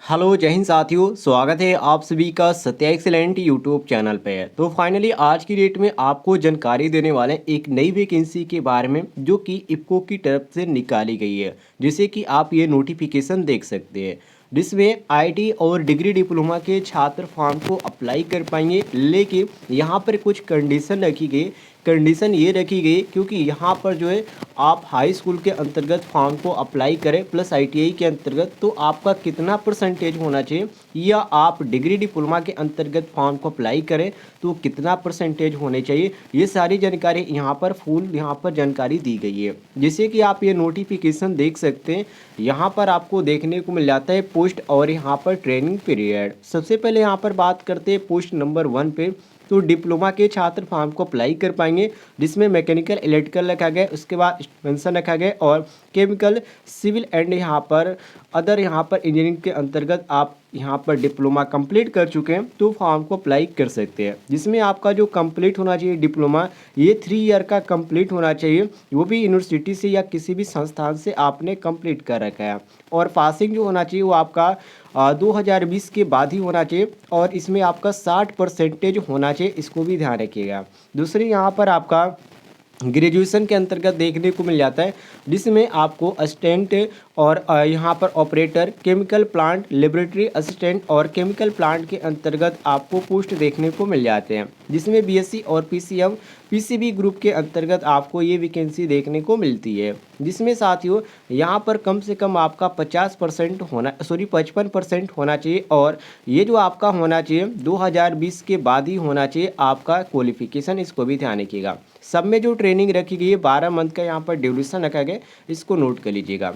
Hello जय हिंद साथियों, स्वागत है आप सभी का सत्या एक्सीलेंट यूट्यूब चैनल पे। तो फाइनली आज की डेट में आपको जानकारी देने वाले हैं एक नई वैकेंसी के बारे में जो कि इफ्को की तरफ से निकाली गई है, जिसे कि आप ये नोटिफिकेशन देख सकते हैं, जिसमें आईटी और डिग्री डिप्लोमा के छात्र फॉर्म को अप्लाई कर पाएंगे। लेकिन यहाँ पर कुछ कंडीशन रखी गई। कंडीशन ये रखी गई क्योंकि यहाँ पर जो है आप हाई स्कूल के अंतर्गत फॉर्म को अप्लाई करें प्लस आईटीआई के अंतर्गत तो आपका कितना परसेंटेज होना चाहिए, या आप डिग्री डिप्लोमा के अंतर्गत फॉर्म को अप्लाई करें तो कितना परसेंटेज होने चाहिए, ये सारी जानकारी यहाँ पर फुल यहाँ पर जानकारी दी गई है। जैसे कि आप ये नोटिफिकेशन देख सकते हैं, यहाँ पर आपको देखने को मिल जाता है पोस्ट और यहाँ पर ट्रेनिंग पीरियड। सबसे पहले यहाँ पर बात करते हैं पोस्ट नंबर 1 पे। तो डिप्लोमा के छात्र फॉर्म को अप्लाई कर पाएंगे, जिसमें मैकेनिकल इलेक्ट्रिकल रखा गया, उसके बाद एक्सपेंशन रखा गया और केमिकल सिविल एंड यहाँ पर अदर यहाँ पर इंजीनियरिंग के अंतर्गत आप यहाँ पर डिप्लोमा कंप्लीट कर चुके हैं तो फॉर्म को अप्लाई कर सकते हैं। जिसमें आपका जो कंप्लीट होना चाहिए डिप्लोमा, ये 3 ईयर का कंप्लीट होना चाहिए, वो भी यूनिवर्सिटी से या किसी भी संस्थान से आपने कंप्लीट कर रखा है। और पासिंग जो होना चाहिए वो आपका 2020 के बाद ही होना चाहिए और इसमें आपका 60% होना चाहिए, इसको भी ध्यान रखिएगा। दूसरी यहाँ पर आपका ग्रेजुएशन के अंतर्गत देखने को मिल जाता है, जिसमें आपको असिस्टेंट और यहाँ पर operator, chemical plant laboratory assistant और केमिकल प्लांट के अंतर्गत आपको पोस्ट देखने को मिल जाते हैं, जिसमें बीएससी और पीसीएम पीसीबी ग्रुप के अंतर्गत आपको ये वैकेंसी देखने को मिलती है। जिसमें साथियों यहाँ पर कम से कम आपका 55% होना चाहिए और ये जो आपका होना चाहिए 2020 के बाद ही होना चाहिए आपका क्वालिफिकेशन, इसको भी ध्यान रखिएगा। सब में जो ट्रेनिंग रखी गई है 12 मंथ का यहाँ पर ड्यूरेशन रखा गया, इसको नोट कर लीजिएगा।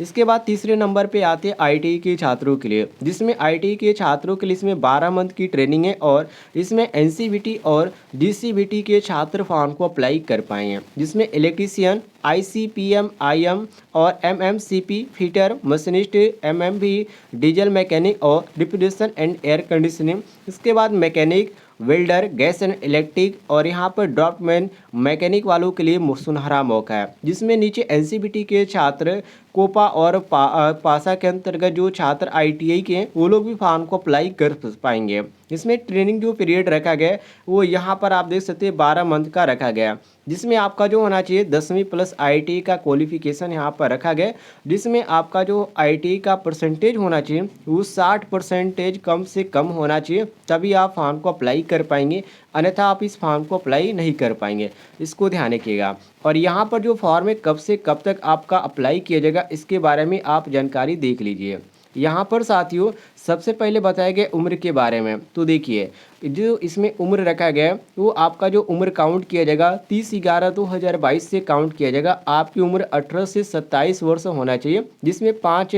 इसके बाद तीसरे नंबर पे आते हैं आईटीआई के छात्रों के लिए, जिसमें आईटीआई के छात्रों के लिए इसमें 12 मंथ की ट्रेनिंग है और इसमें एनसीवीटी और डीसीवीटी के छात्र फॉर्म को अप्लाई कर पाएंगे, जिसमें इलेक्ट्रीशियन, आईसीपीएम, आईएम और MMCP, fitter, machinist, MMV, diesel mechanic और रिफ्रिजरेशन एंड एयर कंडीशनिंग। इसके बाद mechanic, welder, gas and electric और यहाँ पर ड्रॉपमैन मैकेनिक वालों के लिए सुनहरा मौका है। जिसमें नीचे एनसीबीटी के छात्र, कोपा और पासा के अंतर्गत जो छात्र आईटीआई के हैं वो लोग भी फॉर्म को अप्लाई कर पाएंगे। इसमें ट्रेनिंग जो पीरियड रखा गया है वो यहाँ पर आप देख सकते हैं 12 मंथ का रखा गया, जिसमें आपका जो होना चाहिए 10वीं प्लस आईटीआई का क्वालिफिकेशन यहाँ पर रखा गया, जिसमें आपका जो आईटीआई का परसेंटेज होना चाहिए वो 60% कम से कम होना चाहिए, तभी आप फॉर्म को अप्लाई कर पाएंगे, अन्यथा आप इस फॉर्म को अप्लाई नहीं कर पाएंगे, इसको ध्यान रखिएगा। और यहाँ पर जो फॉर्म है कब से कब तक आपका अप्लाई किया जाएगा इसके बारे में आप जानकारी देख लीजिए। यहाँ पर साथियों सबसे पहले बताया गया उम्र के बारे में, तो देखिए जो इसमें उम्र रखा गया है वो आपका जो उम्र काउंट किया जाएगा 30/11/2022 से काउंट किया जाएगा। आपकी उम्र 18 से 27 वर्ष होना चाहिए, जिसमें 5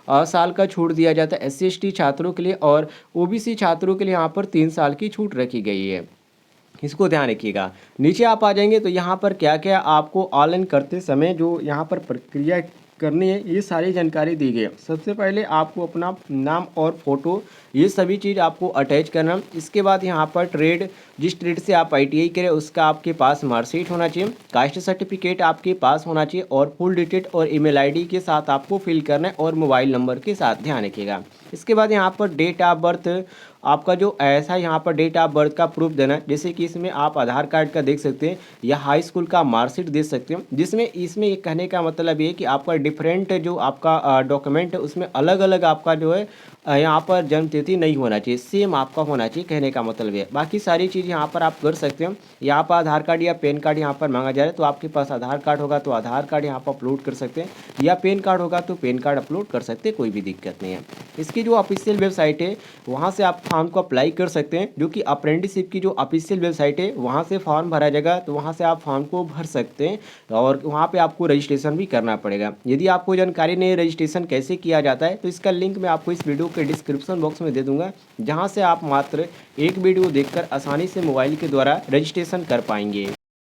साल का छूट दिया जाता है SC/ST छात्रों के लिए और OBC छात्रों के लिए यहाँ पर 3 साल की छूट रखी गई है, इसको ध्यान रखिएगा। नीचे आप आ जाएंगे तो यहाँ पर क्या क्या आपको ऑनलाइन करते समय जो यहाँ पर प्रक्रिया करनी है ये सारी जानकारी दी गई है। सबसे पहले आपको अपना नाम और फोटो ये सभी चीज़ आपको अटैच करना। इसके बाद यहाँ पर ट्रेड, जिस ट्रेड से आप आईटीआई करें उसका आपके पास मार्कशीट होना चाहिए, कास्ट सर्टिफिकेट आपके पास होना चाहिए और फुल डिटेल और ईमेल आईडी के साथ आपको फिल करना है और मोबाइल नंबर के साथ, ध्यान रखिएगा। इसके बाद यहाँ पर डेट ऑफ बर्थ आपका जो ऐसा यहाँ पर डेट ऑफ बर्थ का प्रूफ देना है, जैसे कि इसमें आप आधार कार्ड का देख सकते हैं या हाई स्कूल का मार्कशीट दे सकते हैं। जिसमें इसमें ये कहने का मतलब ये है कि आपका डिफरेंट जो आपका डॉक्यूमेंट है उसमें अलग अलग आपका जो है यहाँ पर जन्म तिथि नहीं होना चाहिए, सेम आपका होना चाहिए, कहने का मतलब है। बाकी सारी चीज़ यहाँ पर आप कर सकते हैं। यहाँ पर आधार कार्ड या पैन कार्ड यहाँ पर मांगा जा रहा है, तो आपके पास आधार कार्ड होगा तो आधार कार्ड यहाँ पर अपलोड कर सकते हैं, या पैन कार्ड होगा तो पैन कार्ड अपलोड कर सकते हैं, कोई भी दिक्कत नहीं है। इसकी जो ऑफिशियल वेबसाइट है वहाँ से आप फॉर्म को अप्लाई कर सकते हैं, जो कि अप्रेंटिसशिप की जो ऑफिशियल वेबसाइट है वहाँ से फॉर्म भरा जाएगा, तो वहाँ से आप फॉर्म को भर सकते हैं और वहाँ पे आपको रजिस्ट्रेशन भी करना पड़ेगा। यदि आपको जानकारी नहीं रजिस्ट्रेशन कैसे किया जाता है तो इसका लिंक मैं आपको इस वीडियो के डिस्क्रिप्शन बॉक्स में दे दूंगा, जहाँ से आप मात्र एक वीडियो देखकर आसानी से मोबाइल के द्वारा रजिस्ट्रेशन कर पाएंगे।